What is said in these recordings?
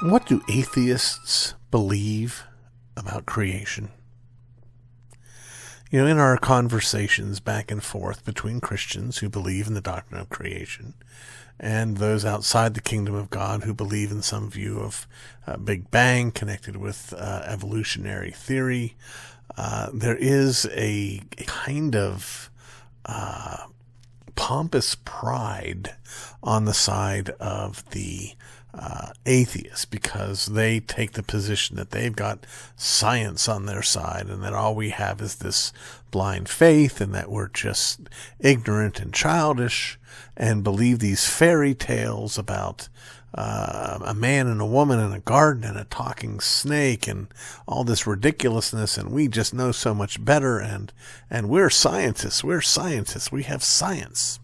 What do atheists believe about creation? You know, in our conversations back and forth between Christians who believe in the doctrine of creation and those outside the kingdom of God who believe in some view of Big Bang connected with evolutionary theory, there is a kind of pompous pride on the side of the atheists, because they take the position that they've got science on their side and that all we have is this blind faith and that we're just ignorant and childish and believe these fairy tales about a man and a woman in a garden and a talking snake and all this ridiculousness, and we just know so much better, and we're scientists, we have science.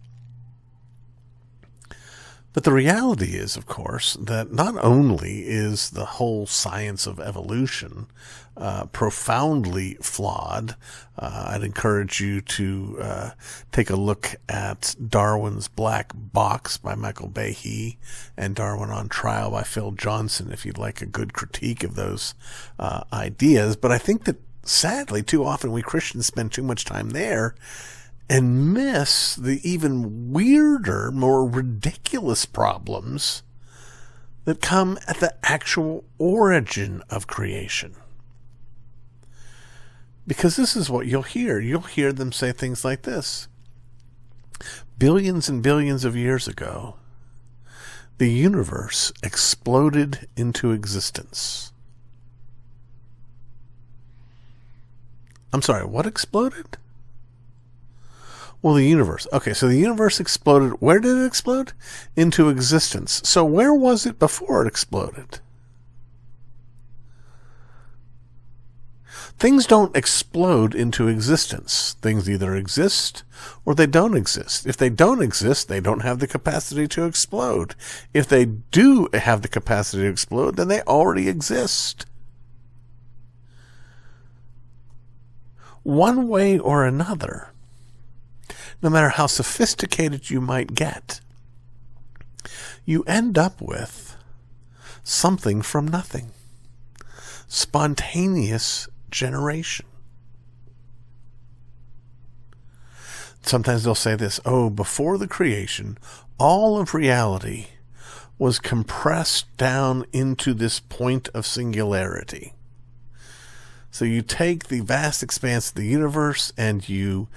But the reality is, of course, that not only is the whole science of evolution profoundly flawed. I'd encourage you to take a look at Darwin's Black Box by Michael Behe and Darwin on Trial by Phil Johnson if you'd like a good critique of those ideas. But I think that, sadly, too often we Christians spend too much time there and miss the even weirder, more ridiculous problems that come at the actual origin of creation. Because this is what you'll hear. You'll hear them say things like this. Billions and billions of years ago, the universe exploded into existence. I'm sorry, what exploded? Well, the universe. Okay, so the universe exploded. Where did it explode? Into existence. So where was it before it exploded? Things don't explode into existence. Things either exist or they don't exist. If they don't exist, they don't have the capacity to explode. If they do have the capacity to explode, then they already exist. One way or another, no matter how sophisticated you might get, you end up with something from nothing. Spontaneous generation. Sometimes they'll say this, before the creation, all of reality was compressed down into this point of singularity. So you take the vast expanse of the universe and you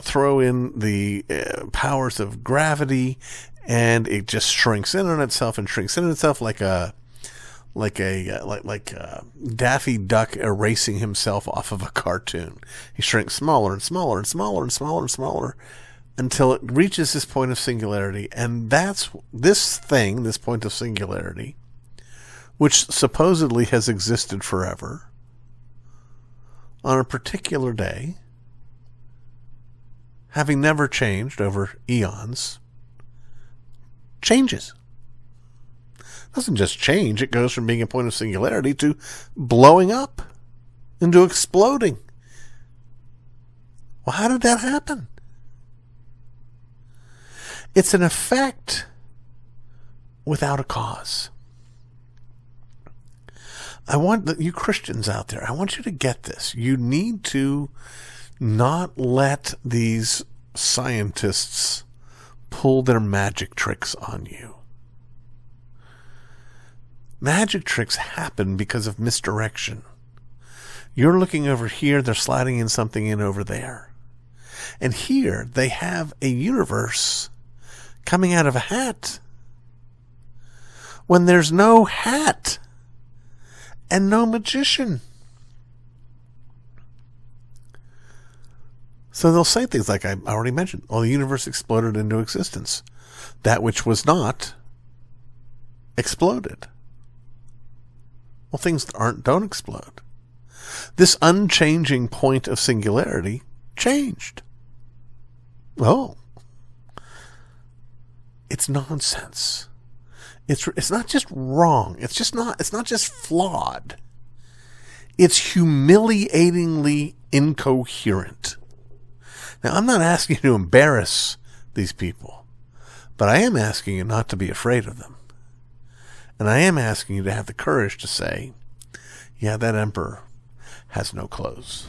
throw in the powers of gravity, and it just shrinks in on itself and shrinks in on itself like a Daffy Duck erasing himself off of a cartoon. He shrinks smaller and smaller and smaller and smaller and smaller until it reaches this point of singularity. And that's this thing, this point of singularity, which supposedly has existed forever, on a particular day, having never changed over eons, changes. It doesn't just change, it goes from being a point of singularity to blowing up, into exploding. Well, how did that happen? It's an effect without a cause. I want you Christians out there, I want you to get this. You need to not let these scientists pull their magic tricks on you. Magic tricks happen because of misdirection. You're looking over here, they're sliding in something in over there. And here they have a universe coming out of a hat when there's no hat and no magician. So they'll say things like I already mentioned, the universe exploded into existence. That which was not exploded. Well, things don't explode. This unchanging point of singularity changed. Oh. It's nonsense. It's not just wrong. It's not just flawed. It's humiliatingly incoherent. Now, I'm not asking you to embarrass these people, but I am asking you not to be afraid of them. And I am asking you to have the courage to say, yeah, that emperor has no clothes.